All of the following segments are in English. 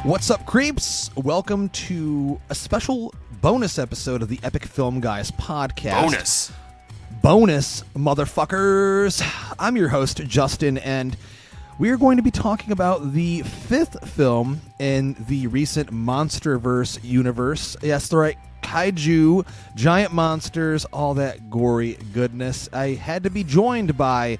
What's up, creeps? Welcome to a special bonus episode of the Epic Film Guys podcast. Bonus, motherfuckers. I'm your host, Justin, and we are going to be talking about the fifth film in the recent MonsterVerse universe. Yes, the right kaiju, giant monsters, all that gory goodness. I had to be joined by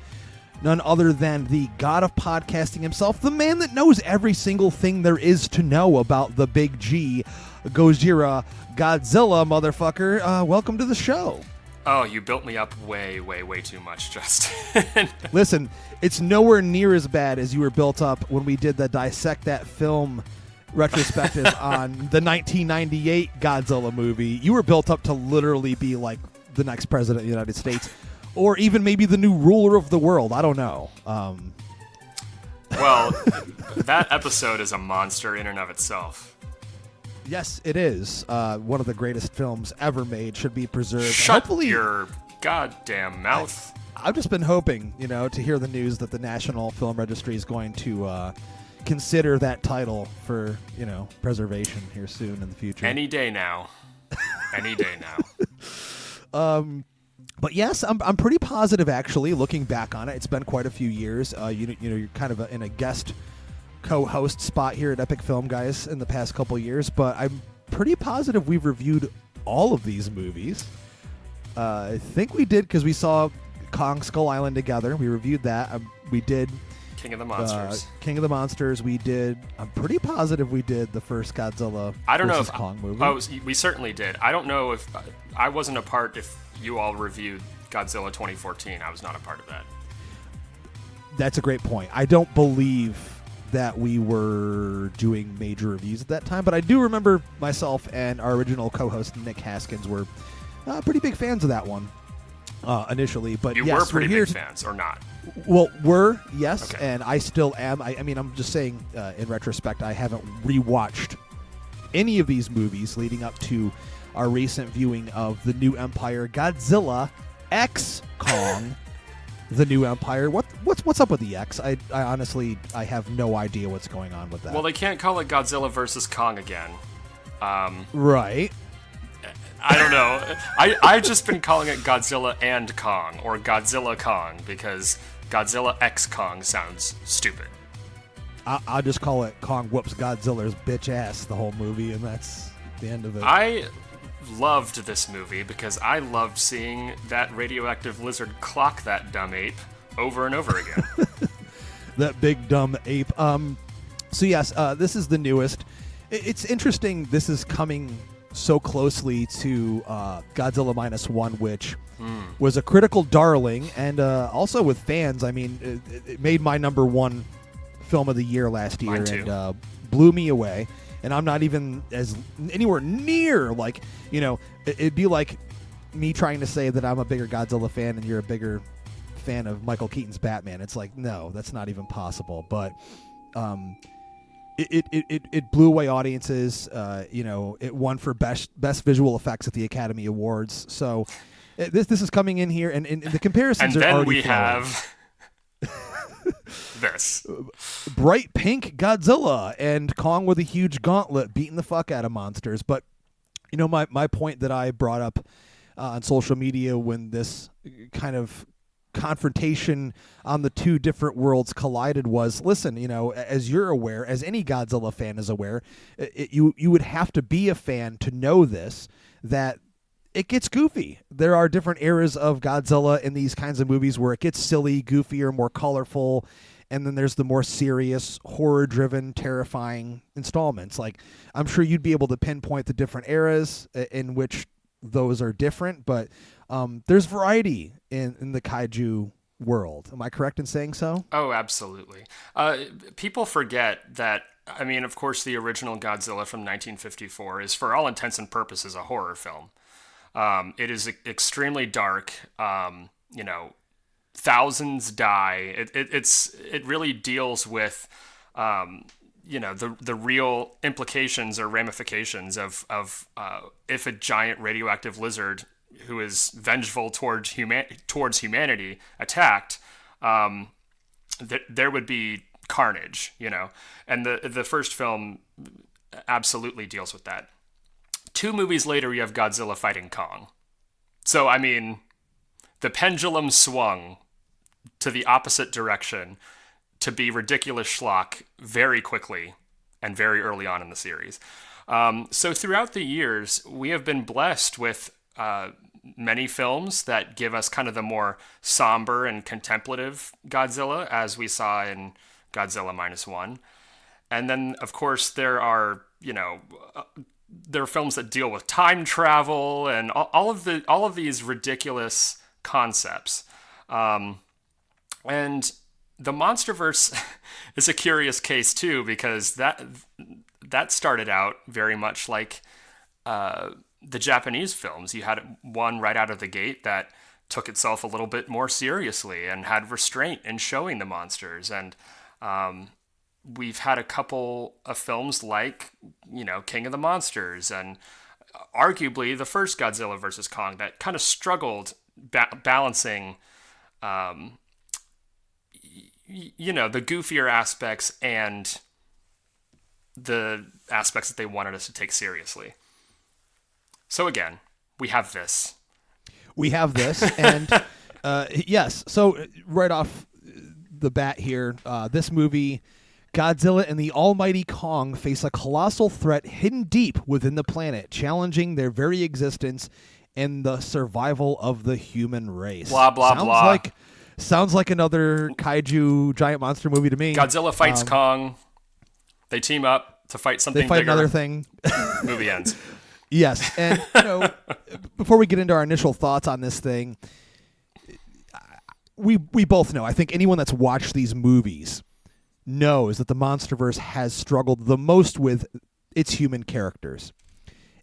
none other than the god of podcasting himself, the man that knows every single thing there is to know about the big G, Godzilla, motherfucker. Welcome to the show. Oh, you built me up way too much, Justin. Listen, it's nowhere near as bad as you were built up when we did the Dissect That Film retrospective on the 1998 Godzilla movie. You were built up to literally be like the next president of the United States. Or even maybe the new ruler of the world. I don't know. Well, that episode is a monster in and of itself. Yes, it is. One of the greatest films ever made. Should be preserved. Shut Hopefully, your goddamn mouth. I've just been hoping, to hear the news that the National Film Registry is going to consider that title for, preservation here soon in the future. Any day now. Any day now. But yes, I'm pretty positive, actually, looking back on it. It's been quite a few years. You're kind of in a guest co-host spot here at Epic Film Guys in the past couple years, but I'm pretty positive we've reviewed all of these movies. I think we did because we saw Kong Skull Island together. We reviewed that. We did King of the Monsters. King of the Monsters. We did. I'm pretty positive we did the first Godzilla versus Kong movie. Oh, we certainly did. I don't know if I wasn't a part. If you all reviewed Godzilla 2014, I was not a part of that. That's a great point. I don't believe that we were doing major reviews at that time, but I do remember myself and our original co-host Nick Haskins were pretty big fans of that one initially. But you yes, were pretty big fans, or not? Well, yes, okay. And I still am. I mean, I'm just saying, in retrospect, I haven't rewatched any of these movies leading up to our recent viewing of The New Empire, Godzilla X Kong, The New Empire. What's up with the X? I honestly, I have no idea what's going on with that. Well, they can't call it Godzilla versus Kong again. Right. I don't know. I've just been calling it Godzilla and Kong, or Godzilla Kong, because Godzilla X Kong sounds stupid. I'll just call it Kong whoops Godzilla's bitch ass the whole movie, and that's the end of it. I loved this movie because I loved seeing that radioactive lizard clock that dumb ape over and over again. That big dumb ape. So yes, this is the newest. It's interesting. This is coming so closely to Godzilla -1, which was a critical darling, and also with fans. I mean, it made my number one film of the year last year, and blew me away. And I'm not even anywhere near it'd be like me trying to say that I'm a bigger Godzilla fan and you're a bigger fan of Michael Keaton's Batman. It's like, no, that's not even possible. But it blew away audiences. It won for best visual effects at the Academy Awards. So this is coming in here, and the comparisons and are already then we flowing. have this bright pink Godzilla and Kong with a huge gauntlet beating the fuck out of monsters. But my point that I brought up on social media when this kind of confrontation on the two different worlds collided was, listen, as you're aware, as any Godzilla fan is aware, you would have to be a fan to know this, that it gets goofy. There are different eras of Godzilla in these kinds of movies where it gets silly, goofier, more colorful, and then there's the more serious, horror-driven, terrifying installments. Like, I'm sure you'd be able to pinpoint the different eras in which those are different, but there's variety in the kaiju world. Am I correct in saying so? Oh, absolutely. People forget that, I mean, of course, the original Godzilla from 1954 is, for all intents and purposes, a horror film. It is extremely dark. Thousands die. It really deals with the real implications or ramifications of if a giant radioactive lizard who is vengeful towards humanity attacked, there would be carnage, and the first film absolutely deals with that. 2 movies later, you have Godzilla fighting Kong. So, I mean, the pendulum swung to the opposite direction to be ridiculous schlock very quickly and very early on in the series. So throughout the years, we have been blessed with many films that give us kind of the more somber and contemplative Godzilla, as we saw in Godzilla -1. And then, of course, there are, there are films that deal with time travel and all of these ridiculous concepts. And the MonsterVerse is a curious case too, because that started out very much like the Japanese films. You had one right out of the gate that took itself a little bit more seriously and had restraint in showing the monsters. And we've had a couple of films like, King of the Monsters and arguably the first Godzilla vs. Kong that kind of struggled balancing, the goofier aspects and the aspects that they wanted us to take seriously. So again, we have this. And yes. So right off the bat here, this movie, Godzilla and the almighty Kong face a colossal threat hidden deep within the planet, challenging their very existence and the survival of the human race. Blah, blah, blah. Sounds like another kaiju giant monster movie to me. Godzilla fights Kong. They team up to fight something bigger. They fight bigger. another thing. Movie ends. Yes. And, before we get into our initial thoughts on this thing, we both know, I think anyone that's watched these movies knows that the MonsterVerse has struggled the most with its human characters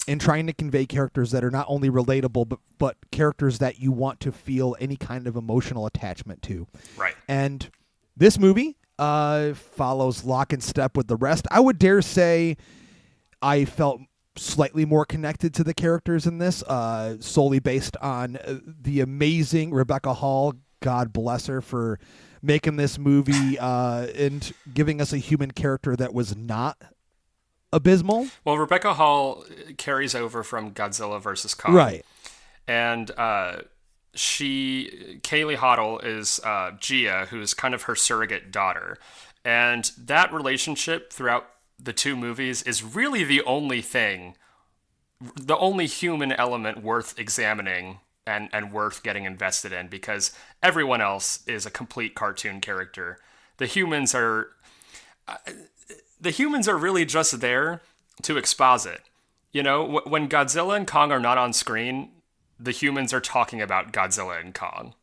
and trying to convey characters that are not only relatable, but characters that you want to feel any kind of emotional attachment to. Right. And this movie follows lock and step with the rest. I would dare say I felt slightly more connected to the characters in this, solely based on the amazing Rebecca Hall. God bless her for making this movie and giving us a human character that was not abysmal. Well, Rebecca Hall carries over from Godzilla vs. Kong. Right. And Kaylee Hoddle is Gia, who's kind of her surrogate daughter. And that relationship throughout the 2 movies is really the only human element worth examining and worth getting invested in, because everyone else is a complete cartoon character. The humans are really just there to exposit. When Godzilla and Kong are not on screen, the humans are talking about Godzilla and Kong.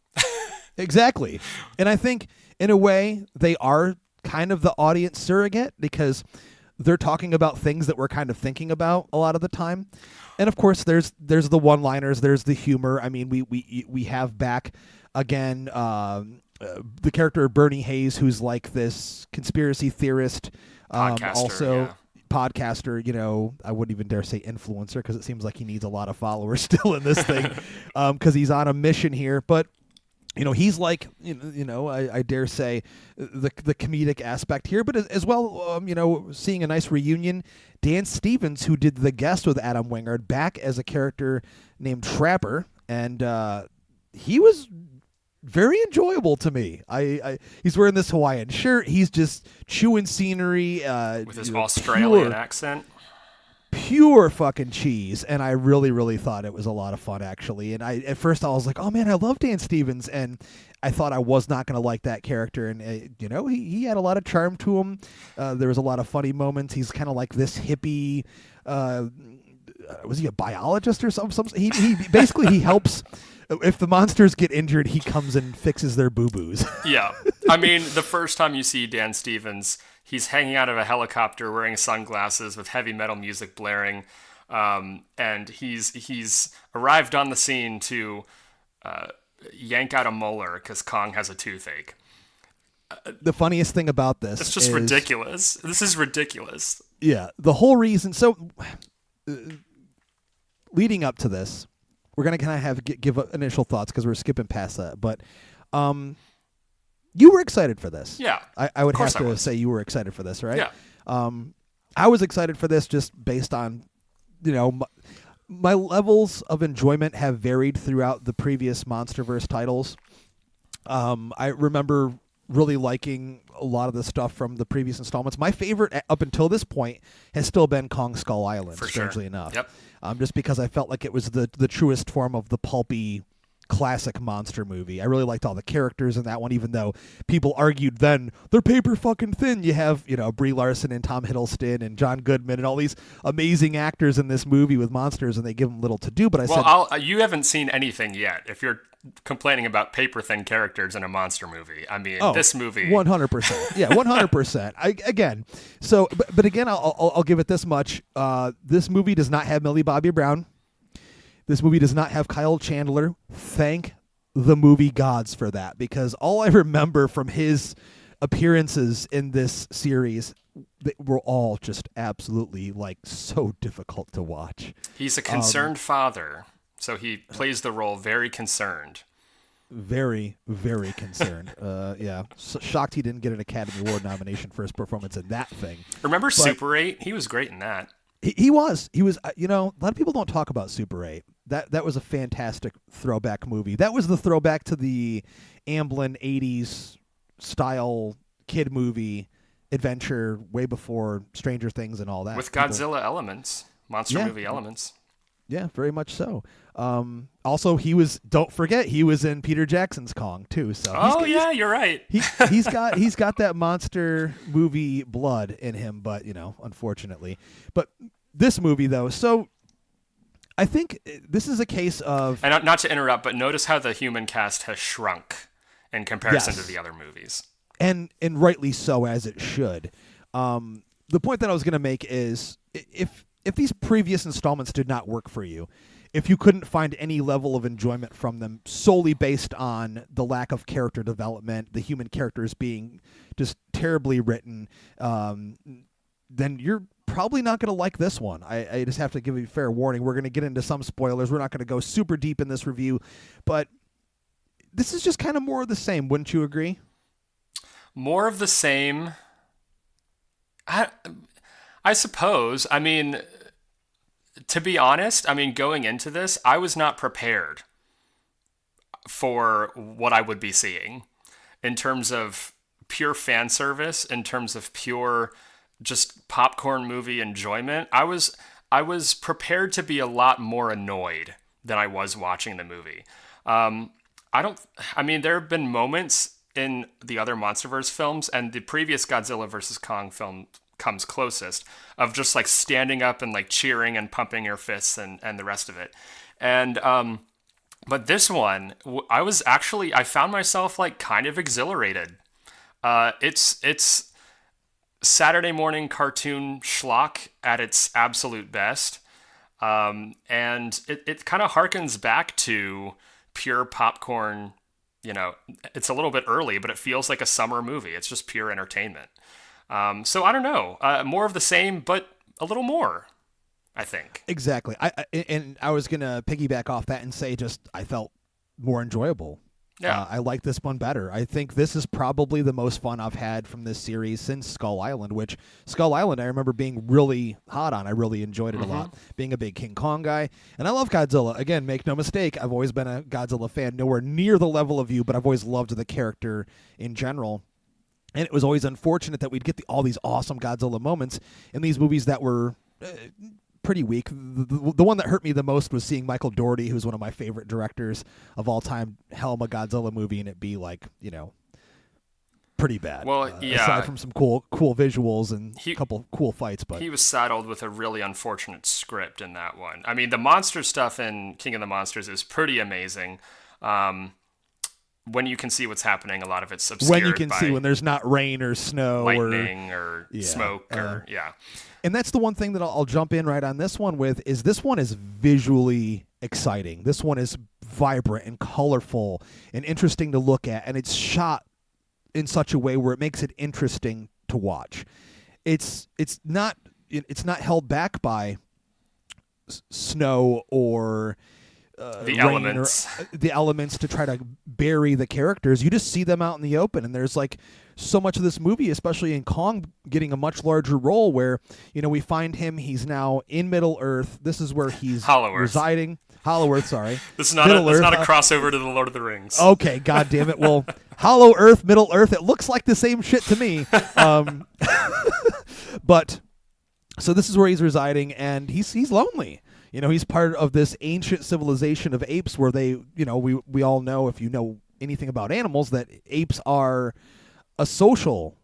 Exactly. And I think, in a way, they are kind of the audience surrogate, because they're talking about things that we're kind of thinking about a lot of the time. And of course, there's the one-liners, there's the humor. I mean, we have back again the character of Bernie Hayes, who's like this conspiracy theorist, podcaster, podcaster. I wouldn't even dare say influencer, because it seems like he needs a lot of followers still in this thing, because he's on a mission here. But he's like, I dare say the comedic aspect here, but as well, seeing a nice reunion. Dan Stevens, who did The Guest with Adam Wingard, back as a character named Trapper, and he was very enjoyable to me. He's wearing this Hawaiian shirt. He's just chewing scenery with his Australian accent. Pure fucking cheese, and I really, really thought it was a lot of fun, actually. And at first I was like, oh man, I love Dan Stevens, and I thought I was not going to like that character, and he had a lot of charm to him. There was a lot of funny moments. He's kind of like this hippie. Was he a biologist or something? He basically he helps. If the monsters get injured, he comes and fixes their boo-boos. Yeah. I mean, the first time you see Dan Stevens, he's hanging out of a helicopter wearing sunglasses with heavy metal music blaring. And he's arrived on the scene to yank out a molar because Kong has a toothache. The funniest thing about this It's just ridiculous. This is ridiculous. Yeah. The whole reason. So leading up to this, we're going to kind of give initial thoughts because we're skipping past that. But You were excited for this. Yeah. I would have to say you were excited for this, right? Yeah. I was excited for this just based on, my levels of enjoyment have varied throughout the previous MonsterVerse titles. I remember really liking a lot of the stuff from the previous installments. My favorite up until this point has still been Kong Skull Island, strangely enough. Yep. Just because I felt like it was the truest form of the pulpy classic monster movie. I really liked all the characters in that one, even though people argued then they're paper fucking thin. You have, Brie Larson and Tom Hiddleston and John Goodman and all these amazing actors in this movie with monsters, and they give them little to do. But you haven't seen anything yet. If you're complaining about paper thin characters in a monster movie, I mean, this movie 100%. Yeah, 100%. But again, I'll give it this much. This movie does not have Millie Bobby Brown. This movie does not have Kyle Chandler. Thank the movie gods for that, because all I remember from his appearances in this series, they were all just absolutely so difficult to watch. He's a concerned father, so he plays the role very concerned. Very, very concerned. Yeah. Shocked he didn't get an Academy Award nomination for his performance in that thing. Remember Super 8? He was great in that. He was. A lot of people don't talk about Super 8. That was a fantastic throwback movie. That was the throwback to the Amblin 80s style kid movie adventure way before Stranger Things and all that. With Godzilla elements, monster movie elements. Yeah, very much so. Also, don't forget, he was in Peter Jackson's Kong too. So you're right. He's got that monster movie blood in him, but unfortunately. But this movie though, so I think this is a case of, and not to interrupt, but notice how the human cast has shrunk in comparison to the other movies, and rightly so, as it should. The point that I was going to make is if these previous installments did not work for you, if you couldn't find any level of enjoyment from them solely based on the lack of character development, the human characters being just terribly written, then you're probably not going to like this one. I just have to give you fair warning. We're going to get into some spoilers. We're not going to go super deep in this review, but this is just kind of more of the same. Wouldn't you agree? More of the same. I suppose. I mean, to be honest, going into this, I was not prepared for what I would be seeing in terms of pure fan service, in terms of pure just popcorn movie enjoyment. I was prepared to be a lot more annoyed than I was watching the movie. There have been moments in the other MonsterVerse films, and the previous Godzilla vs. Kong film comes closest, of just standing up and cheering and pumping your fists and the rest of it. And but this one, I found myself kind of exhilarated. It's Saturday morning cartoon schlock at its absolute best. And it kind of harkens back to pure popcorn. It's a little bit early, but it feels like a summer movie. It's just pure entertainment. So I don't know, more of the same, but a little more, I think. Exactly. I was going to piggyback off that and say I felt more enjoyable. Yeah. I like this one better. I think this is probably the most fun I've had from this series since Skull Island, which Skull Island I remember being really hot on. I really enjoyed it a lot, being a big King Kong guy. And I love Godzilla. Again, make no mistake, I've always been a Godzilla fan, nowhere near the level of you, but I've always loved the character in general. And it was always unfortunate that we'd get all these awesome Godzilla moments in these movies that were pretty weak. The one that hurt me the most was seeing Michael Dougherty, who's one of my favorite directors of all time, helm a Godzilla movie and it be pretty bad. Well, aside from some cool visuals and a couple cool fights, but he was saddled with a really unfortunate script in that one. I mean, the monster stuff in King of the Monsters is pretty amazing. When you can see what's happening, a lot of it's obscured when you can see when there's not rain or snow lightning or smoke And that's the one thing that I'll jump in right on this one with is this one is visually exciting. This one is vibrant and colorful and interesting to look at, and it's shot in such a way where it makes it interesting to watch. It's not held back by snow or the elements, the elements to try to bury the characters. You just see them out in the open, and there's like so much of this movie, especially in Kong, getting a much larger role. Where we find him. He's now in Middle Earth. This is where he's residing. Hollow Earth, sorry. This is not a crossover to the Lord of the Rings. Okay, God damn it. Well, Hollow Earth, Middle Earth, it looks like the same shit to me. But so this is where he's residing, and he's lonely. He's part of this ancient civilization of apes where they, we all know, if you know anything about animals, that apes are a social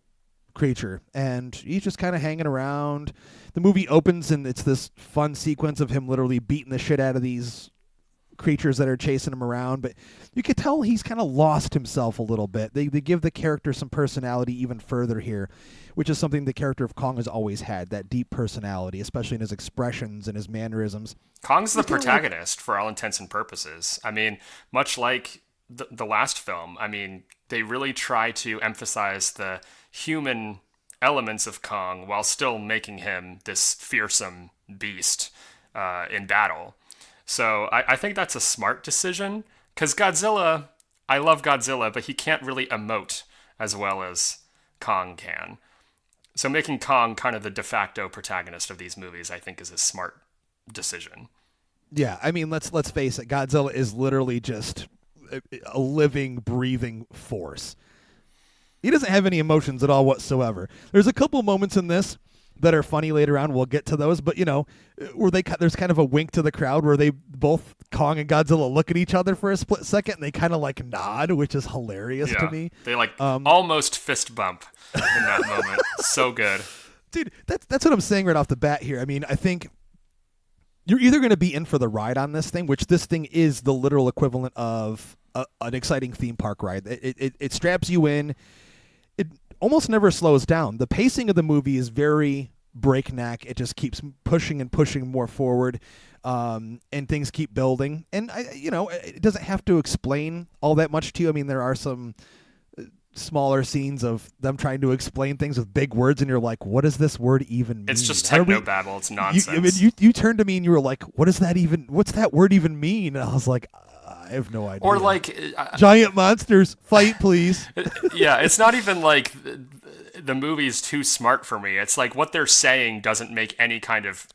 creature, and he's just kind of hanging around. The movie opens, and it's this fun sequence of him literally beating the shit out of these creatures that are chasing him around, but you could tell he's kind of lost himself a little bit. They give the character some personality even further here, which is something the character of Kong has always had, that deep personality, especially in his expressions and his mannerisms. Kong's the protagonist for all intents and purposes. I mean, much like the last film, I mean, they really try to emphasize the human elements of Kong while still making him this fearsome beast in battle. So I think that's a smart decision, because Godzilla, I love Godzilla, but he can't really emote as well as Kong can. So making Kong kind of the de facto protagonist of these movies, I think, is a smart decision. Yeah, I mean, let's face it. Godzilla is literally just a living, breathing force. He doesn't have any emotions at all whatsoever. There's a couple moments in this that are funny later on. We'll get to those, but where there's kind of a wink to the crowd where they both, Kong and Godzilla, look at each other for a split second and they kind of like nod, which is hilarious to me. They like almost fist bump in that moment. So good, dude. That's what I'm saying right off the bat here. I mean, I think you're either going to be in for the ride on this thing, which this thing is the literal equivalent of an exciting theme park ride. It straps you in. It almost never slows down. The pacing of the movie is very breakneck. It just keeps pushing and pushing more forward, and things keep building. And it doesn't have to explain all that much to you. I mean, there are some smaller scenes of them trying to explain things with big words, and you're like, what does this word even mean? It's just technobabble. It's nonsense. You turned to me and you were like, what's that word even mean? And I was like, I have no idea. Or like giant monsters, fight please. Yeah, it's not even like the movie's too smart for me. It's like what they're saying doesn't make any kind of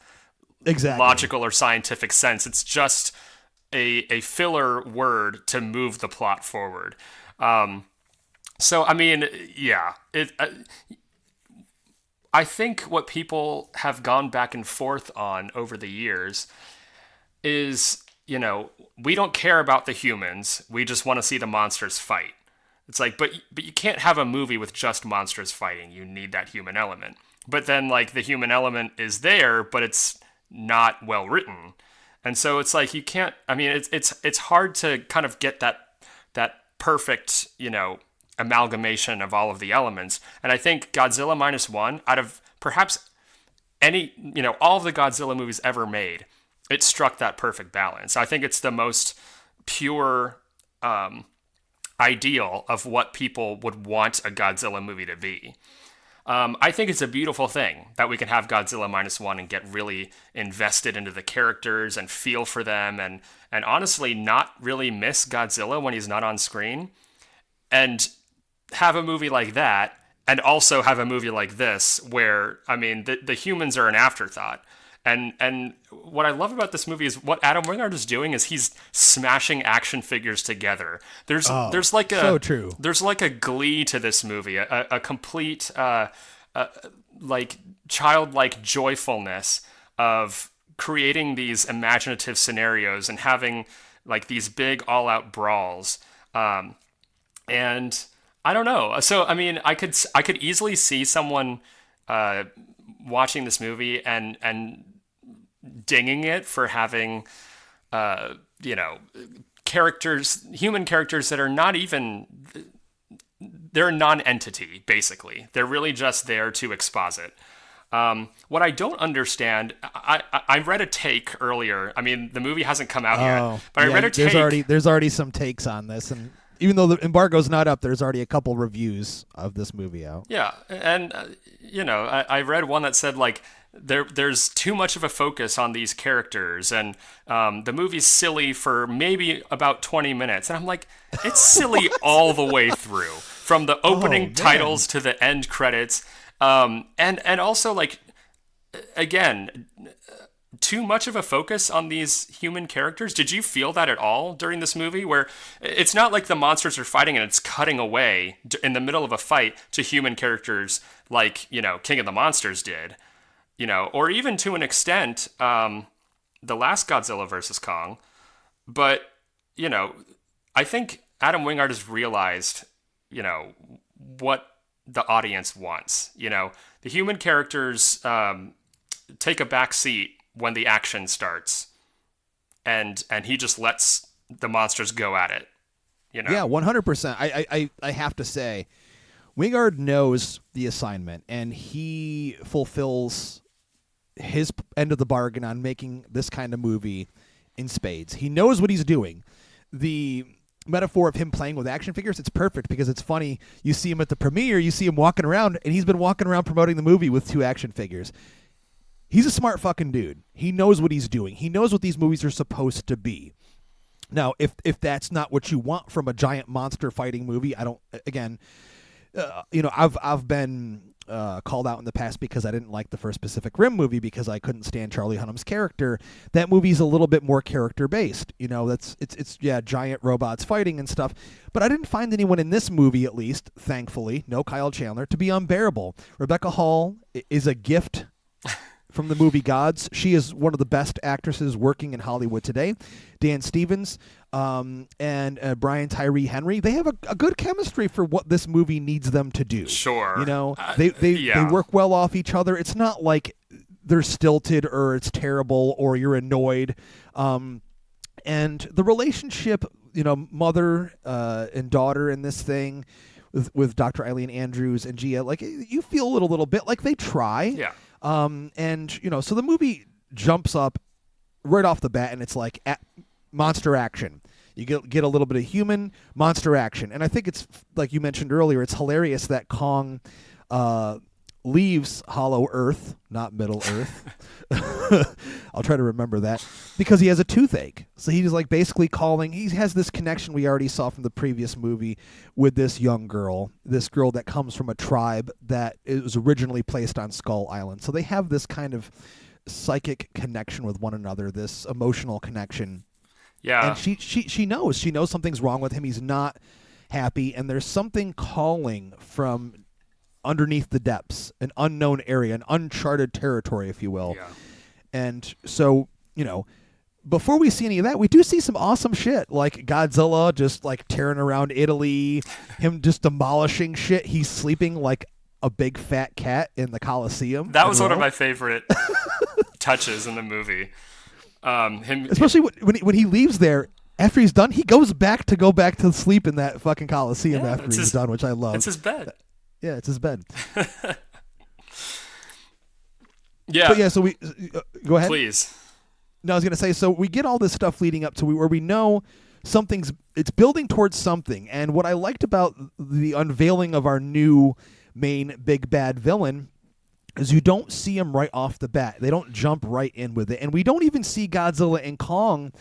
logical or scientific sense. It's just a filler word to move the plot forward. So I mean, yeah, I think what people have gone back and forth on over the years is, we don't care about the humans. We just want to see the monsters fight. It's like, but you can't have a movie with just monsters fighting. You need that human element. But then, like, the human element is there, but it's not well written. And so it's like you can't. I mean, it's hard to kind of get that perfect, amalgamation of all of the elements. And I think Godzilla -1, out of perhaps any, all of the Godzilla movies ever made, it struck that perfect balance. I think it's the most pure ideal of what people would want a Godzilla movie to be. I think it's a beautiful thing that we can have Godzilla -1 and get really invested into the characters and feel for them and honestly not really miss Godzilla when he's not on screen. And have a movie like that and also have a movie like this where, I mean, the humans are an afterthought. And what I love about this movie is what Adam Wingard is doing is he's smashing action figures together. There's like a glee to this movie, a complete like childlike joyfulness of creating these imaginative scenarios and having like these big all-out brawls. And I don't know. So I mean, I could easily see someone watching this movie and dinging it for having, human characters that are not even, they're a non-entity, basically. They're really just there to exposit. What I don't understand, I read a take earlier. I mean, the movie hasn't come out yet, but I read a take. There's already some takes on this, and Even though the embargo's not up, there's already a couple reviews of this movie out. Yeah, and I read one that said like there's too much of a focus on these characters, and the movie's silly for maybe about 20 minutes, and I'm like, it's silly all the way through, from the opening titles to the end credits, and also like, again, too much of a focus on these human characters. Did you feel that at all during this movie, where it's not like the monsters are fighting and it's cutting away in the middle of a fight to human characters like, King of the Monsters did, or even to an extent, the last Godzilla versus Kong. But, I think Adam Wingard has realized, what the audience wants. The human characters take a back seat when the action starts, and he just lets the monsters go at it. Yeah, 100%. I have to say, Wingard knows the assignment, and he fulfills his end of the bargain on making this kind of movie in spades. He knows what he's doing. The metaphor of him playing with action figures, it's perfect because it's funny. You see him at the premiere, you see him walking around, and he's been walking around promoting the movie with 2 action figures. He's a smart fucking dude. He knows what he's doing. He knows what these movies are supposed to be. Now, if that's not what you want from a giant monster fighting movie, I don't. Again, I've been called out in the past because I didn't like the first Pacific Rim movie because I couldn't stand Charlie Hunnam's character. That movie's a little bit more character based. It's giant robots fighting and stuff. But I didn't find anyone in this movie, at least, thankfully, no Kyle Chandler, to be unbearable. Rebecca Hall is a gift from the movie Gods. She is one of the best actresses working in Hollywood today. Dan Stevens and Brian Tyree Henry, they have a good chemistry for what this movie needs them to do. Sure. They work well off each other. It's not like they're stilted or it's terrible or you're annoyed. And the relationship, mother and daughter in this thing with Dr. Eileen Andrews and Gia, like, you feel a little bit like they try. Yeah. So the movie jumps up right off the bat, and it's like monster action. You get a little bit of human monster action, and I think it's like you mentioned earlier. It's hilarious that Kong leaves Hollow Earth, not Middle Earth. I'll try to remember that, because he has a toothache. So he's like basically calling. He has this connection we already saw from the previous movie with this young girl, this girl that comes from a tribe that was originally placed on Skull Island. So they have this kind of psychic connection with one another, this emotional connection. Yeah. And she knows something's wrong with him. He's not happy, and there's something calling from underneath the depths, an unknown area, an uncharted territory, if you will. Yeah. And so, before we see any of that, we do see some awesome shit, like Godzilla just like tearing around Italy, him just demolishing shit. He's sleeping like a big fat cat in the Coliseum. That was one of my favorite touches in the movie. Especially when he leaves there. After he's done, he goes back to sleep in that fucking Coliseum after he's done, which I love. It's his bed. Yeah, it's his bed. Yeah. But yeah, so we go ahead. Please. No, I was going to say, so we get all this stuff leading up to where we know it's building towards something. And what I liked about the unveiling of our new main big bad villain is you don't see him right off the bat. They don't jump right in with it. And we don't even see Godzilla and Kong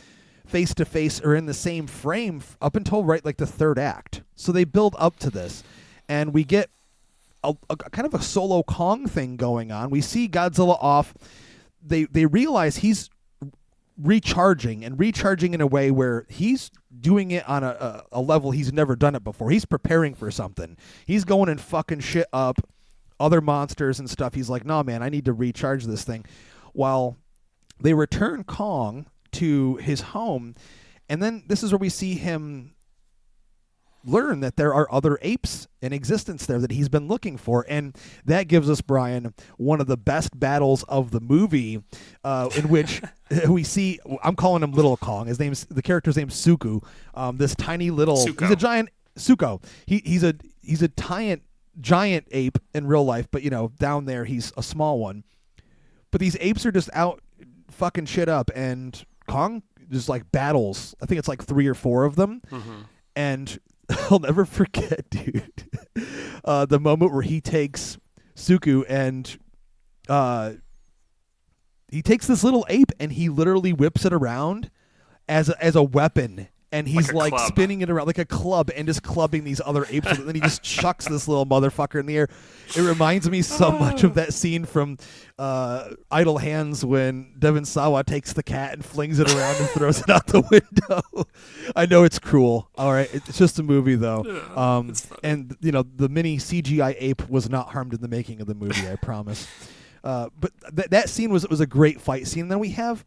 face to face or in the same frame up until right like the third act. So they build up to this. And we get a kind of a solo Kong thing going on. We see Godzilla off. They realize he's recharging in a way where he's doing it on a level he's never done it before. He's preparing for something. He's going and fucking shit up other monsters and stuff. He's like, no, man, I need to recharge this thing. While they return Kong to his home, and then this is where we see him learn that there are other apes in existence there that he's been looking for, and that gives us, Brian, one of the best battles of the movie, in which we see, I'm calling him Little Kong. The character's name's Suku. This tiny little, Suko. He's a giant Suko. He's a giant ape in real life, but down there he's a small one. But these apes are just out fucking shit up, and Kong just like battles. I think it's like 3 or 4 of them, and I'll never forget, dude. The moment where he takes Suku and he takes this little ape and he literally whips it around as a weapon. And he's like spinning it around like a club and just clubbing these other apes. And then he just chucks this little motherfucker in the air. It reminds me so much of that scene from Idle Hands when Devon Sawa takes the cat and flings it around and throws it out the window. I know it's cruel. All right. It's just a movie, though. And, the mini CGI ape was not harmed in the making of the movie, I promise. But that scene was a great fight scene. And then we have...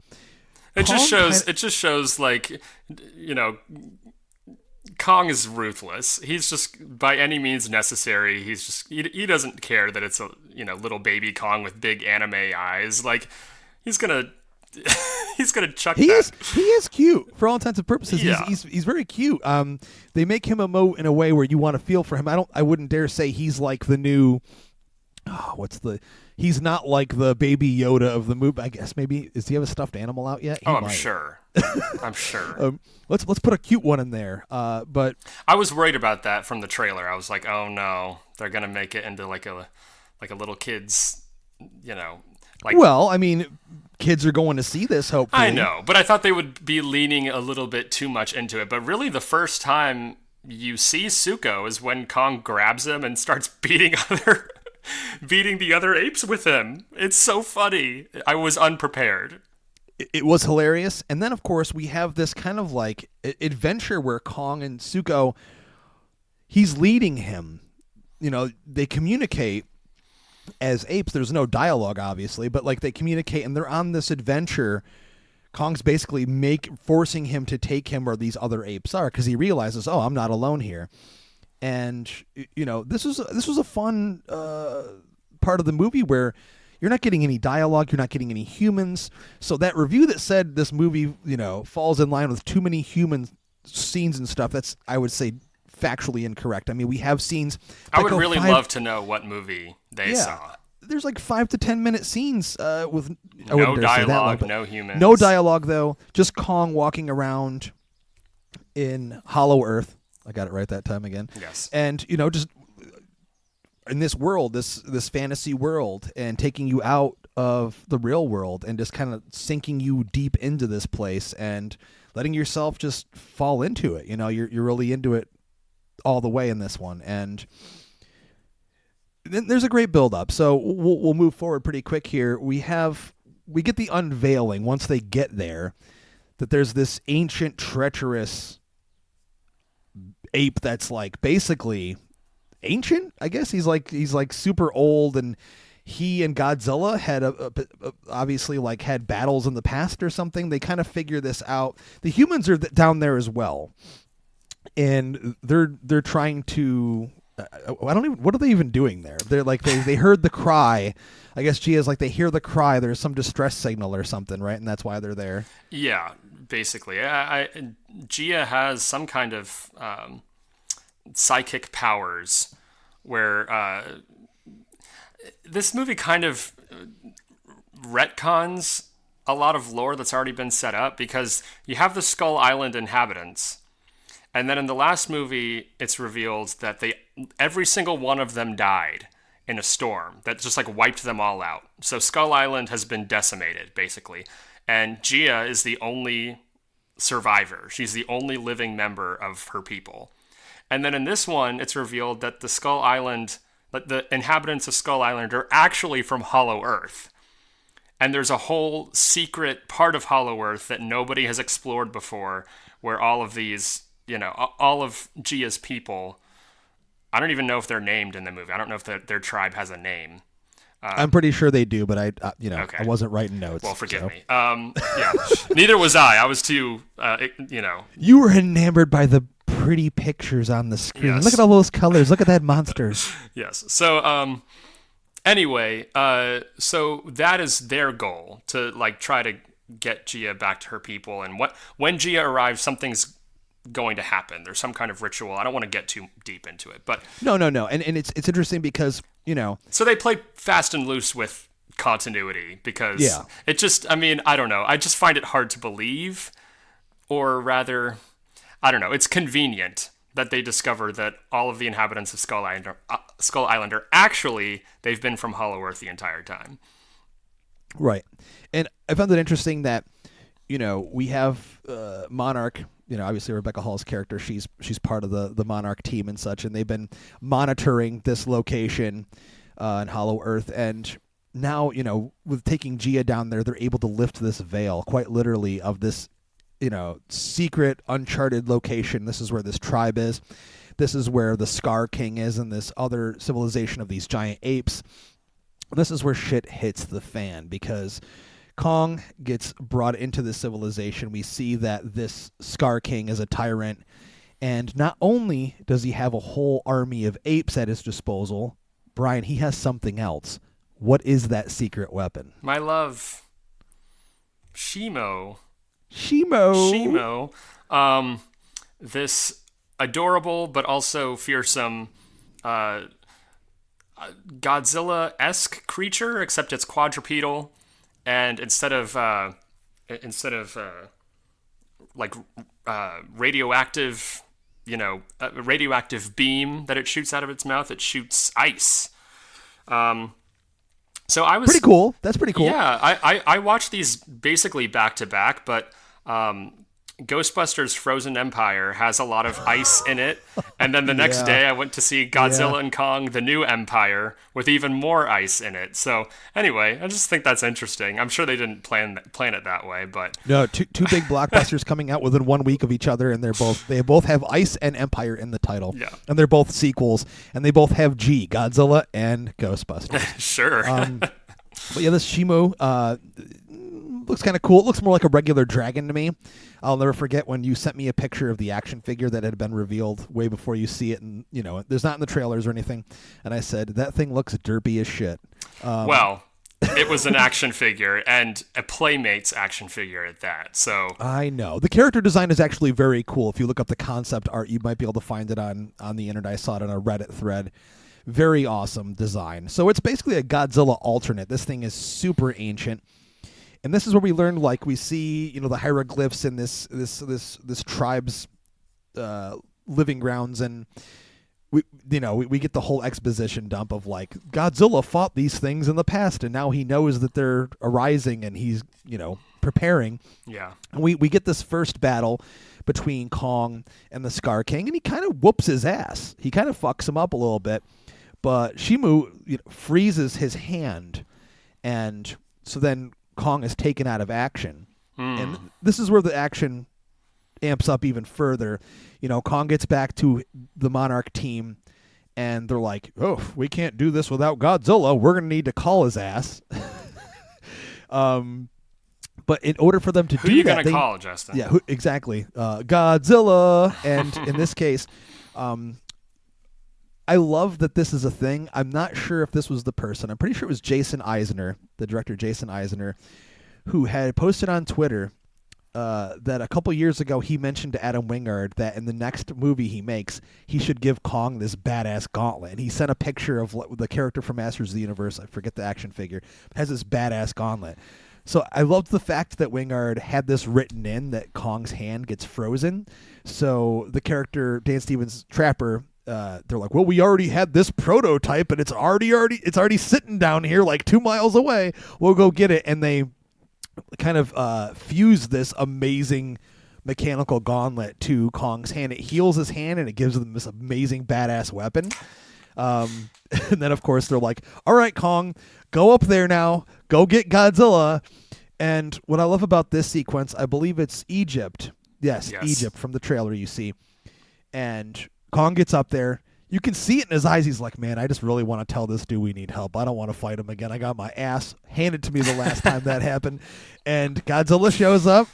It just shows like, Kong is ruthless. He's just by any means necessary. He doesn't care that it's a little baby Kong with big anime eyes. Like he's gonna chuck that. He is cute for all intents and purposes. Yeah. He's very cute. They make him emote in a way where you want to feel for him. I wouldn't dare say he's like the new. He's not like the baby Yoda of the movie. I guess maybe does he have a stuffed animal out yet? I'm sure. I'm sure. Let's put a cute one in there. But I was worried about that from the trailer. I was like, oh no, they're gonna make it into like a little kid's, Well, I mean, kids are going to see this. Hopefully, I know, but I thought they would be leaning a little bit too much into it. But really, the first time you see Zuko is when Kong grabs him and starts beating the other apes with him. It's so funny. I was unprepared. It was hilarious. And then, of course, we have this kind of like adventure where Kong and Zuko, he's leading him. They communicate as apes. There's no dialogue, obviously, but like they communicate and they're on this adventure. Kong's basically forcing him to take him where these other apes are because he realizes, oh, I'm not alone here. And this was a fun part of the movie where you're not getting any dialogue, you're not getting any humans. So that review that said this movie, falls in line with too many human scenes and stuff, that's, I would say, factually incorrect. I mean, we have scenes. I would really love to know what movie they saw. There's like 5 to 10 minute scenes with no dialogue, no humans. No dialogue though. Just Kong walking around in Hollow Earth. I got it right that time again. Yes. And, just in this world, this fantasy world, and taking you out of the real world and just kind of sinking you deep into this place and letting yourself just fall into it. You're really into it all the way in this one. And then there's a great build up. So we'll move forward pretty quick here. We get the unveiling once they get there that there's this ancient, treacherous ape that's like basically ancient. I guess he's like super old, and he and Godzilla had obviously like had battles in the past or something. They kind of figure this out. The humans are down there as well, and they're trying to. I don't even. What are they even doing there? They're like they heard the cry. I guess Gia's like they hear the cry. There's some distress signal or something, right? And that's why they're there. Yeah, basically. Gia has some kind of psychic powers where this movie kind of retcons a lot of lore that's already been set up, because you have the Skull Island inhabitants, and then in the last movie it's revealed that every single one of them died in a storm that just like wiped them all out. So Skull Island has been decimated basically, and Gia is the only survivor. She's the only living member of her people. And then in this one, it's revealed that the inhabitants of Skull Island are actually from Hollow Earth. And there's a whole secret part of Hollow Earth that nobody has explored before, where all of these, all of Gia's people, I don't even know if they're named in the movie. I don't know if their tribe has a name. I'm pretty sure they do, but okay. I wasn't writing notes. Well, forgive me. Yeah, neither was I. I was too, You were enamored by the pretty pictures on the screen. Yes. Look at all those colors. Look at that monster. Yes. So, anyway, so that is their goal, to like try to get Gia back to her people. And when Gia arrives, something's going to happen. There's some kind of ritual. I don't want to get too deep into it, but no. And it's interesting because, so they play fast and loose with continuity, because it just, I don't know. I just find it hard to believe, or rather, I don't know. It's convenient that they discover that all of the inhabitants of Skull Island are actually, they've been from Hollow Earth the entire time. Right. And I found it interesting that, we have Monarch, obviously Rebecca Hall's character, she's part of the Monarch team and such, and they've been monitoring this location in Hollow Earth. And now, with taking Gia down there, they're able to lift this veil, quite literally, of this, secret, uncharted location. This is where this tribe is. This is where the Scar King is and this other civilization of these giant apes. This is where shit hits the fan, because Kong gets brought into this civilization. We see that this Scar King is a tyrant, and not only does he have a whole army of apes at his disposal, Brian, he has something else. What is that secret weapon? My love, Shimo. This adorable but also fearsome Godzilla-esque creature, except it's quadrupedal, and instead of radioactive, radioactive beam that it shoots out of its mouth, it shoots ice. So I was pretty cool. That's pretty cool. Yeah, I watched these basically back to back, but Ghostbusters Frozen Empire has a lot of ice in it, and then the next day I went to see Godzilla and Kong: The New Empire with even more ice in it. So anyway, I just think that's interesting. I'm sure they didn't plan it that way, but no, two big blockbusters coming out within 1 week of each other, and they both have ice and Empire in the title. Yeah, and they're both sequels, and they both have Godzilla and Ghostbusters. Sure. But yeah, this Shimo looks kind of cool. It looks more like a regular dragon to me. I'll never forget when you sent me a picture of the action figure that had been revealed way before you see it, and there's not in the trailers or anything. And I said, that thing looks derpy as shit. Well, it was an action figure, and a Playmates action figure at that. So I know the character design is actually very cool. If you look up the concept art, you might be able to find it on the internet. I saw it on a Reddit thread. Very awesome design. So it's basically a Godzilla alternate. This thing is super ancient. And this is where we learn, like, we see, the hieroglyphs in this tribe's living grounds, and we get the whole exposition dump of, like, Godzilla fought these things in the past, and now he knows that they're arising, and he's preparing. Yeah. And we get this first battle between Kong and the Scar King, and he kind of whoops his ass. He kind of fucks him up a little bit, but Shimu freezes his hand, and so then Kong is taken out of action. And this is where the action amps up even further. Kong gets back to the Monarch team, and they're like, oh, we can't do this without Godzilla. We're going to need to call his ass. But in order for them to do that... Who are you going to call, Justin? Yeah, exactly. Godzilla. And in this case... I love that this is a thing. I'm not sure if this was the person. I'm pretty sure it was Jason Eisner, the director Jason Eisner, who had posted on Twitter that a couple years ago he mentioned to Adam Wingard that in the next movie he makes, he should give Kong this badass gauntlet. And he sent a picture of the character from Masters of the Universe, I forget the action figure, has this badass gauntlet. So I loved the fact that Wingard had this written in that Kong's hand gets frozen. So the character, Dan Stevens' Trapper, they're like, well, we already had this prototype, and it's already sitting down here like 2 miles away. We'll go get it. And they kind of fuse this amazing mechanical gauntlet to Kong's hand. It heals his hand, and it gives him this amazing badass weapon. And then, of course, they're like, all right, Kong, go up there now. Go get Godzilla. And what I love about this sequence, I believe it's Egypt. Yes. Egypt from the trailer you see. And Kong gets up there. You can see it in his eyes. He's like, man, I just really want to tell this dude we need help. I don't want to fight him again. I got my ass handed to me the last time that happened. And Godzilla shows up.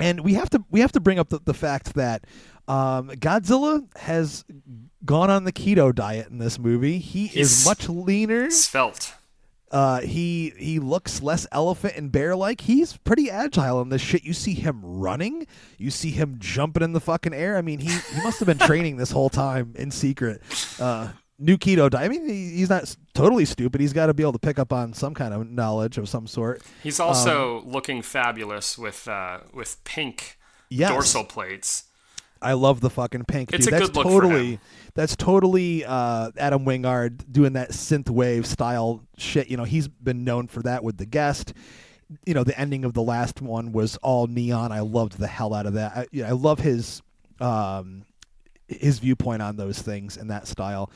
And we have to bring up the fact that Godzilla has gone on the keto diet in this movie. He's is much leaner. Svelte. He looks less elephant and bear-like. He's pretty agile in this shit. You see him running. You see him jumping in the fucking air. I mean, he must have been training this whole time in secret. New keto diet. I mean, he's not totally stupid. He's got to be able to pick up on some kind of knowledge of some sort. He's also looking fabulous with pink dorsal plates. I love the fucking pink. It's dude. a good look for him. That's totally Adam Wingard doing that synthwave style shit. You know, he's been known for that with The Guest. You know, the ending of the last one was all neon. I loved the hell out of that. I love his viewpoint on those things and that style.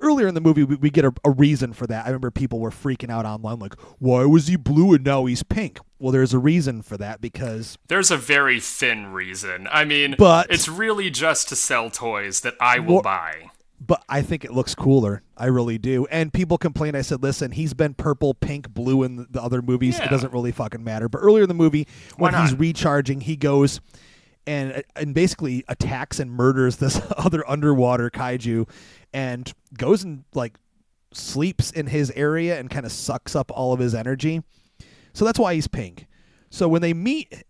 Earlier in the movie, we get a reason for that. I remember people were freaking out online, like, why was he blue and now he's pink? Well, there's a reason for that because... There's a very thin reason. I mean, it's really just to sell toys that I will buy. But I think it looks cooler. I really do. And people complain. I said, listen, he's been purple, pink, blue in the other movies. Yeah. It doesn't really fucking matter. But earlier in the movie, when he's recharging, he goes... and basically attacks and murders this other underwater kaiju and goes and like sleeps in his area and kind of sucks up all of his energy. So that's why he's pink. So when they meet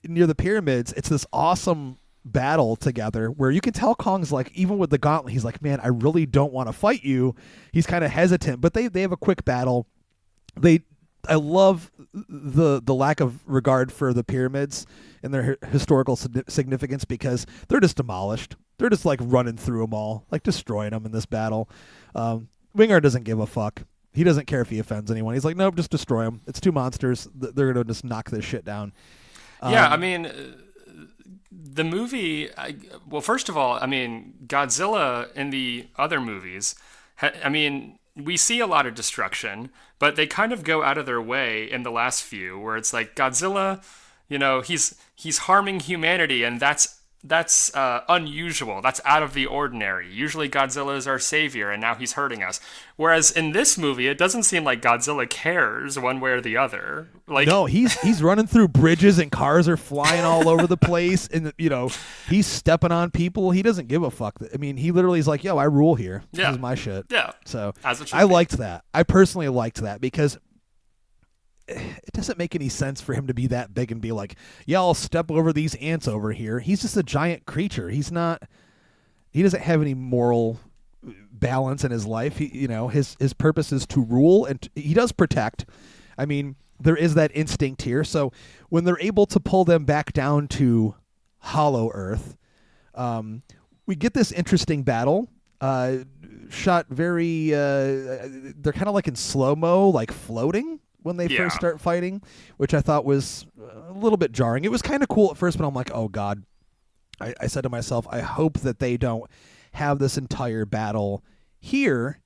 near the pyramids, it's this awesome battle together where you can tell Kong's like, even with the gauntlet, he's like, man, I really don't want to fight you. He's kind of hesitant, but they have a quick battle. I love the lack of regard for the pyramids and their historical significance because they're just demolished. They're just like running through them all, like destroying them in this battle. Wingard doesn't give a fuck. He doesn't care if he offends anyone. He's like, nope, just destroy them. It's two monsters. They're going to just knock this shit down. Yeah, I mean, the movie, well, first of all, I mean, Godzilla in the other movies, I mean... we see a lot of destruction, but they kind of go out of their way in the last few where it's like Godzilla, you know, he's harming humanity, and that's unusual. That's out of the ordinary. Usually Godzilla is our savior, and now he's hurting us. Whereas in this movie, it doesn't seem like Godzilla cares one way or the other. Like, no, he's running through bridges and cars are flying all over the place, and you know he's stepping on people. He doesn't give a fuck. I mean, he literally is like, "Yo, I rule here. This is my shit." Yeah. So as it should I be. liked that. I personally liked that because it doesn't make any sense for him to be that big and be like, yeah, I'll step over these ants over here. He's just a giant creature. He doesn't have any moral balance in his life. His purpose is to rule, and he does protect. I mean, there is that instinct here. So when they're able to pull them back down to Hollow Earth, we get this interesting battle. Shot very, they're kind of like in slow-mo, like floating when they first start fighting, which I thought was a little bit jarring. It was kind of cool at first, but I'm like, oh God. I said to myself, I hope that they don't have this entire battle here.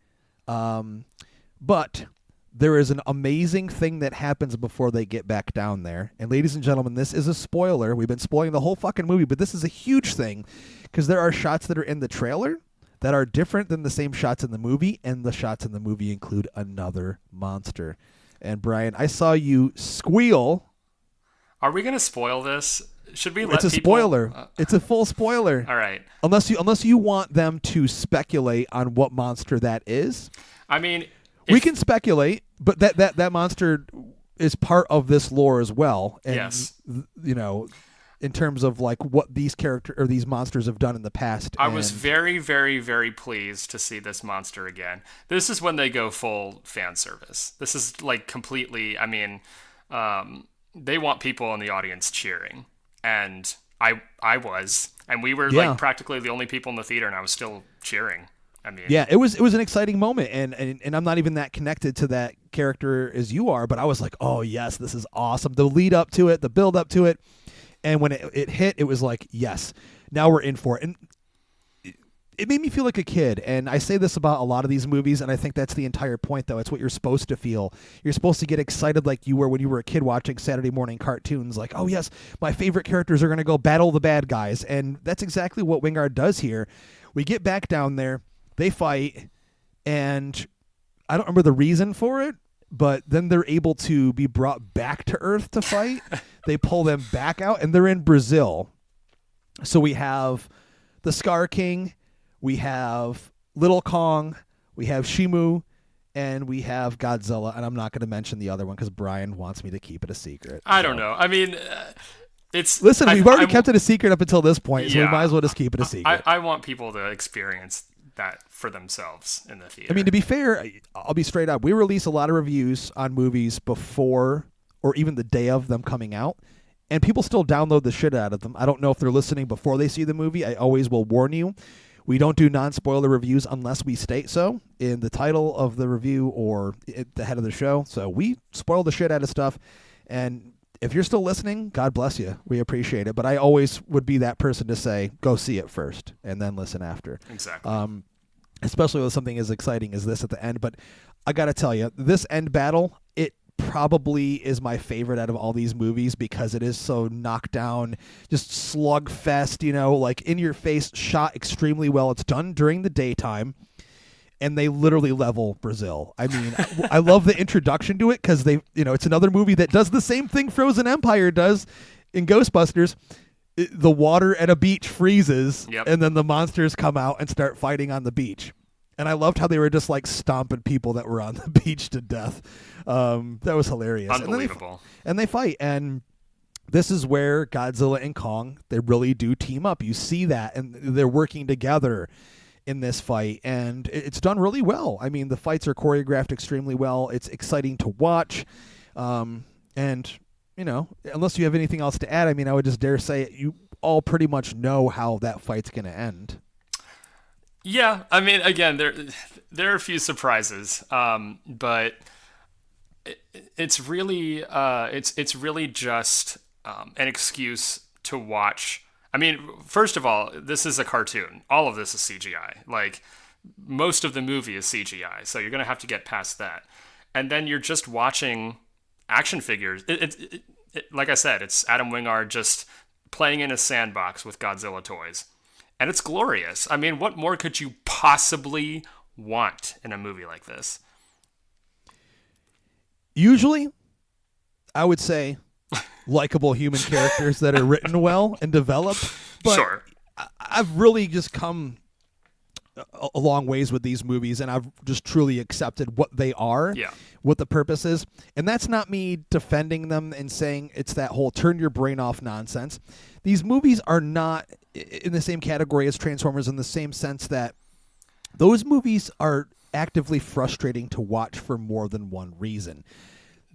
But there is an amazing thing that happens before they get back down there. And ladies and gentlemen, this is a spoiler. We've been spoiling the whole fucking movie, but this is a huge thing because there are shots that are in the trailer that are different than the same shots in the movie, and the shots in the movie include another monster. And Brian, I saw you squeal. Are we going to spoil this? Should we let people... It's a spoiler. It's a full spoiler. All right. Unless you want them to speculate on what monster that is. I mean... we can speculate, but that monster is part of this lore as well. And, yes. In terms of like what these monsters have done in the past. I was very, very, very pleased to see this monster again. This is when they go full fan service. This is like completely, I mean, they want people in the audience cheering. And I was, and we were like practically the only people in the theater, and I was still cheering. I mean, yeah, it was an exciting moment, and I'm not even that connected to that character as you are, but I was like, oh yes, this is awesome. The lead up to it, the build up to it. And when it hit, it was like, yes, now we're in for it. And it made me feel like a kid. And I say this about a lot of these movies, and I think that's the entire point, though. It's what you're supposed to feel. You're supposed to get excited like you were when you were a kid watching Saturday morning cartoons. Like, oh, yes, my favorite characters are going to go battle the bad guys. And that's exactly what Wingard does here. We get back down there. They fight. And I don't remember the reason for it. But then they're able to be brought back to Earth to fight. They pull them back out, and they're in Brazil. So we have the Scar King, we have Little Kong, we have Shimu, and we have Godzilla. And I'm not going to mention the other one because Brian wants me to keep it a secret. I don't know. I mean, it's... Listen, we've already kept it a secret up until this point, so we might as well just keep it a secret. I want people to experience that for themselves in the theater. I mean, to be fair, I'll be straight up. We release a lot of reviews on movies before or even the day of them coming out, and people still download the shit out of them. I don't know if they're listening before they see the movie. I always will warn you. We don't do non-spoiler reviews unless we state so in the title of the review or at the head of the show. So we spoil the shit out of stuff. And if you're still listening, God bless you. We appreciate it. But I always would be that person to say, go see it first and then listen after. Exactly. Especially with something as exciting as this at the end. But I got to tell you, this end battle, it probably is my favorite out of all these movies because it is so knocked down, just slugfest, like in your face, shot extremely well. It's done during the daytime, and they literally level Brazil. I mean, I love the introduction to it because they, it's another movie that does the same thing Frozen Empire does in Ghostbusters. The water at a beach freezes, and then the monsters come out and start fighting on the beach. And I loved how they were just like stomping people that were on the beach to death. That was hilarious. Unbelievable. And they fight. And this is where Godzilla and Kong, they really do team up. You see that. And they're working together in this fight. And it's done really well. I mean, the fights are choreographed extremely well. It's exciting to watch. And, unless you have anything else to add, I mean, I would just dare say you all pretty much know how that fight's going to end. Yeah, I mean, again, there are a few surprises, but it's really just an excuse to watch. I mean, first of all, this is a cartoon. All of this is CGI. Like, most of the movie is CGI, so you're going to have to get past that. And then you're just watching action figures. Like I said, it's Adam Wingard just playing in a sandbox with Godzilla toys. And it's glorious. I mean, what more could you possibly want in a movie like this? Usually, I would say likable human characters that are written well and developed. But sure. I've really just come a long ways with these movies, and I've just truly accepted what they are, what the purpose is. And that's not me defending them and saying it's that whole turn your brain off nonsense. These movies are not in the same category as Transformers in the same sense that those movies are actively frustrating to watch for more than one reason.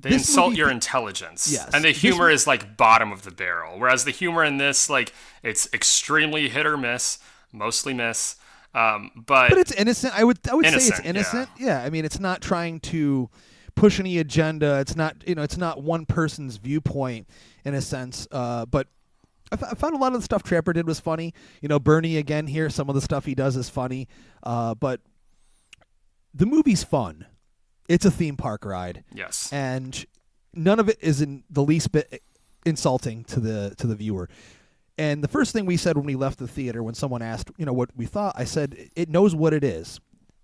They insult your intelligence. Yes. And the humor is like bottom of the barrel. Whereas the humor in this, like, it's extremely hit or miss, mostly miss. But it's innocent. I would say it's innocent. Yeah. I mean, it's not trying to push any agenda. It's not, it's not one person's viewpoint in a sense. But I found a lot of the stuff Trapper did was funny. Bernie again here, some of the stuff he does is funny. But the movie's fun. It's a theme park ride. Yes. And none of it is in the least bit insulting to the viewer. And the first thing we said when we left the theater, when someone asked, what we thought, I said, it knows what it is.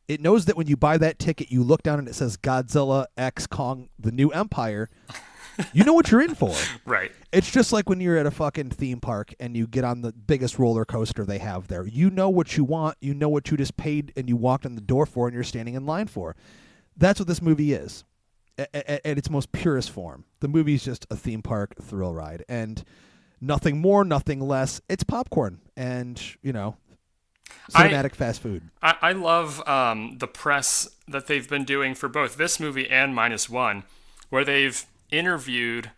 It knows that when you buy that ticket, you look down and it says Godzilla X Kong, the new empire. You know what you're in for. Right. It's just like when you're at a fucking theme park and you get on the biggest roller coaster they have there. You know what you want. You know what you just paid and you walked in the door for and you're standing in line for. That's what this movie is at its most purest form. The movie's just a theme park thrill ride. And nothing more, nothing less. It's popcorn and, cinematic fast food. I love the press that they've been doing for both this movie and -1, where they've interviewed,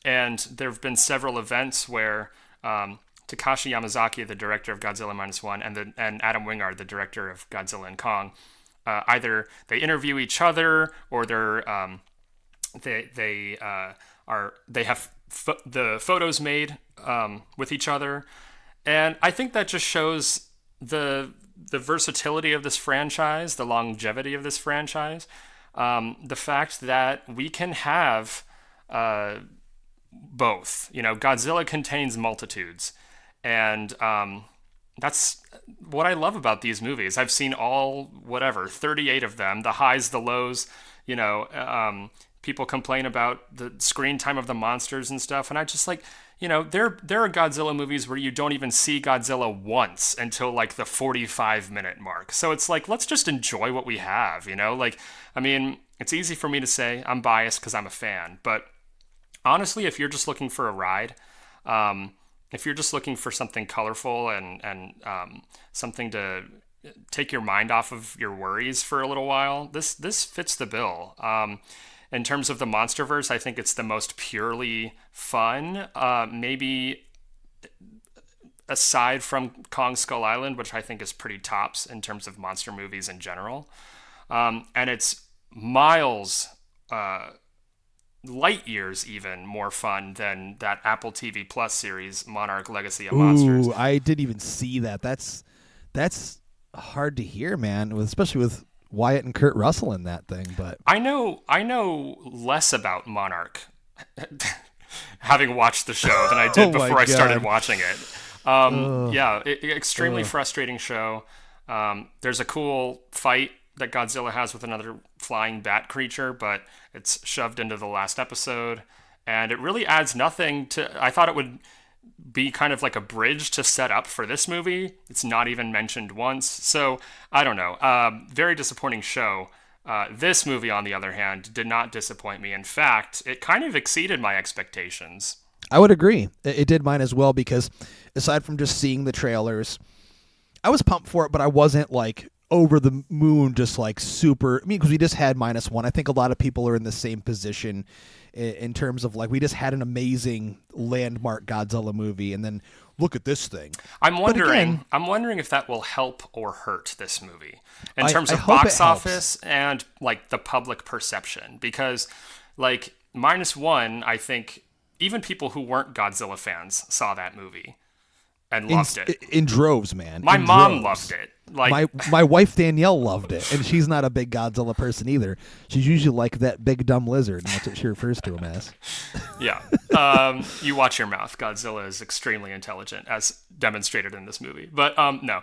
and there have been several events where Takashi Yamazaki, the director of Godzilla -1, and Adam Wingard, the director of Godzilla and Kong, either they interview each other or they have the photos made with each other, and I think that just shows the versatility of this franchise, the longevity of this franchise, the fact that we can have both. Godzilla contains multitudes, and that's what I love about these movies. I've seen all 38 of them, the highs, the lows. People complain about the screen time of the monsters and stuff, and I just like, there are Godzilla movies where you don't even see Godzilla once until like the 45-minute mark. So it's like, let's just enjoy what we have, I mean, it's easy for me to say I'm biased because I'm a fan, but honestly, if you're just looking for a ride, if you're just looking for something colorful and something to take your mind off of your worries for a little while, this fits the bill. in terms of the MonsterVerse, I think it's the most purely fun. Maybe aside from Kong Skull Island, which I think is pretty tops in terms of monster movies in general. And it's miles, light years even more fun than that Apple TV Plus series, Monarch Legacy of Monsters. Ooh, I didn't even see that. That's hard to hear, man, especially with Wyatt and Kurt Russell in that thing. But I know less about Monarch having watched the show than I did before I started watching it. Extremely frustrating show. There's a cool fight that Godzilla has with another flying bat creature, but it's shoved into the last episode, and it really adds nothing to... I thought it would be kind of like a bridge to set up for this movie. It's not even mentioned once, so I don't know. Very disappointing show. This movie, on the other hand, did not disappoint me. In fact, it kind of exceeded my expectations. I would agree. It did mine as well, because aside from just seeing the trailers, I was pumped for it, but I wasn't like over the moon, just like super. I mean, because we just had -1. I think a lot of people are in the same position in terms of like, we just had an amazing landmark Godzilla movie, and then look at this thing. I'm wondering if that will help or hurt this movie in terms of box office and like the public perception, because like -1, I think even people who weren't Godzilla fans saw that movie and loved it in droves, man. My mom loved it. Like my wife Danielle loved it, and she's not a big Godzilla person either. She's usually like that big dumb lizard, and that's what she refers to him as. Yeah. You watch your mouth. Godzilla is extremely intelligent, as demonstrated in this movie. But no.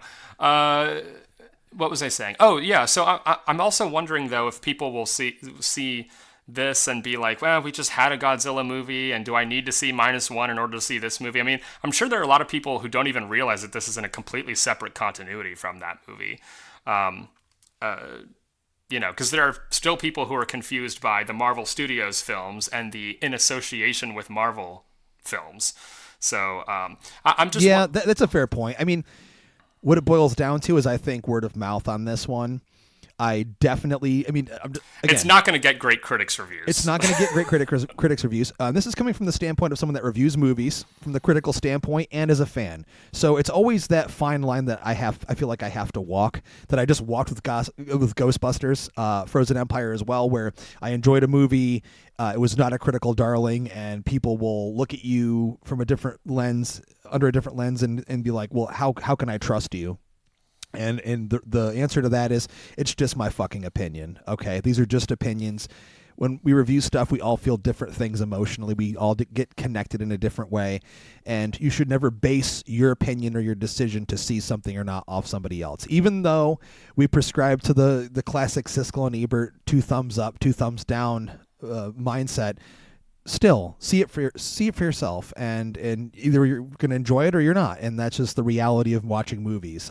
What was I saying? Oh, yeah. So I'm also wondering, though, if people will see this and be like, well, we just had a Godzilla movie, and do I need to see -1 in order to see this movie? I mean, I'm sure there are a lot of people who don't even realize that this is in a completely separate continuity from that movie. Because there are still people who are confused by the Marvel Studios films and the in association with Marvel films. So I'm just... Yeah, that's a fair point. I mean, what it boils down to is, I think, word of mouth on this one. Again, it's not going to get great critics reviews. It's not going to get great critics reviews. This is coming from the standpoint of someone that reviews movies from the critical standpoint and as a fan. So it's always that fine line that I feel like I have to walk, that I just walked with Ghostbusters, Frozen Empire as well, where I enjoyed a movie. It was not a critical darling, and people will look at you from a different lens, under a different lens, and be like, well, how can I trust you? And the answer to that is, it's just my fucking opinion. Okay, these are just opinions. When we review stuff, we all feel different things emotionally. We all get connected in a different way, and you should never base your opinion or your decision to see something or not off somebody else. Even though we prescribe to the classic Siskel and Ebert 2 thumbs up, 2 thumbs down mindset, still see it for yourself, and either you're going to enjoy it or you're not, and that's just the reality of watching movies.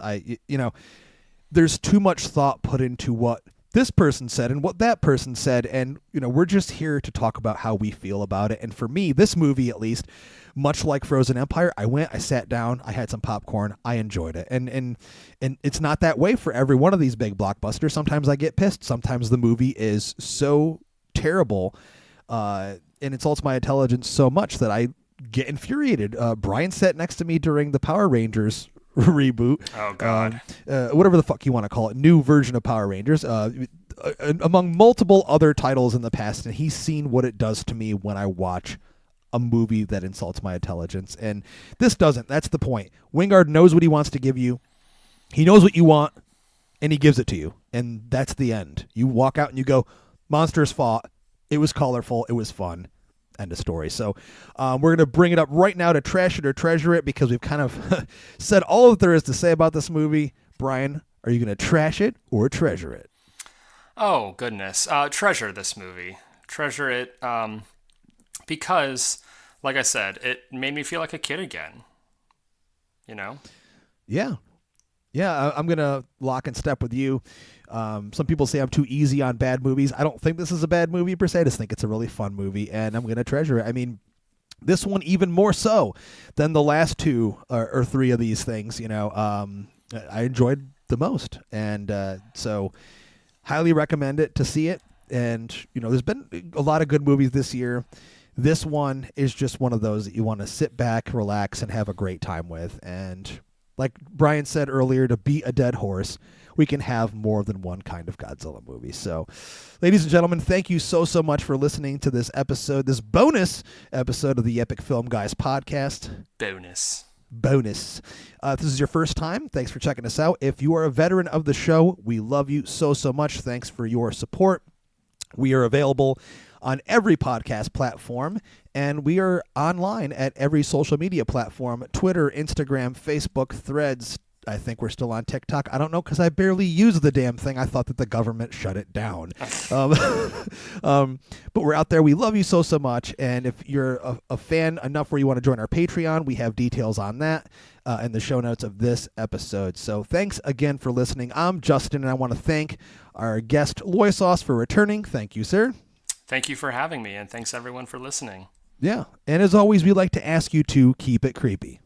There's too much thought put into what this person said and what that person said, and we're just here to talk about how we feel about it. And for me, this movie, at least, much like Frozen Empire, I sat down, I had some popcorn, I enjoyed it, and it's not that way for every one of these big blockbusters. Sometimes I get pissed. Sometimes the movie is so terrible and insults my intelligence so much that I get infuriated. Brian sat next to me during the Power Rangers reboot. Oh, God. Whatever the fuck you want to call it. New version of Power Rangers. Among multiple other titles in the past, and he's seen what it does to me when I watch a movie that insults my intelligence. And this doesn't. That's the point. Wingard knows what he wants to give you. He knows what you want, and he gives it to you. And that's the end. You walk out and you go, monsters fought. It was colorful. It was fun. End of story. So we're going to bring it up right now to trash it or treasure it, because we've kind of said all that there is to say about this movie. Brian, are you going to trash it or treasure it? Oh, goodness. Treasure this movie. Treasure it because, like I said, it made me feel like a kid again. Yeah. I'm going to lock and step with you. Some people say I'm too easy on bad movies. I don't think this is a bad movie per se. I just think it's a really fun movie, and I'm going to treasure it. I mean, this one even more so than the last 2 or 3 of these things. I enjoyed the most, and so highly recommend it to see it. And, there's been a lot of good movies this year. This one is just one of those that you want to sit back, relax, and have a great time with. And like Brian said earlier, to beat a dead horse, we can have more than one kind of Godzilla movie. So, ladies and gentlemen, thank you so much for listening to this episode, this bonus episode of the Epic Film Guys podcast. Bonus. If this is your first time, thanks for checking us out. If you are a veteran of the show, we love you so much. Thanks for your support. We are available on every podcast platform, and we are online at every social media platform: Twitter, Instagram, Facebook, Threads. I think we're still on TikTok. I don't know, because I barely use the damn thing. I thought that the government shut it down. But we're out there. We love you so much. And if you're a fan enough where you want to join our Patreon, we have details on that in the show notes of this episode. So thanks again for listening. I'm Justin, and I want to thank our guest, LoySauce, for returning. Thank you, sir. Thank you for having me, and thanks everyone for listening. Yeah. And as always, we like to ask you to keep it creepy.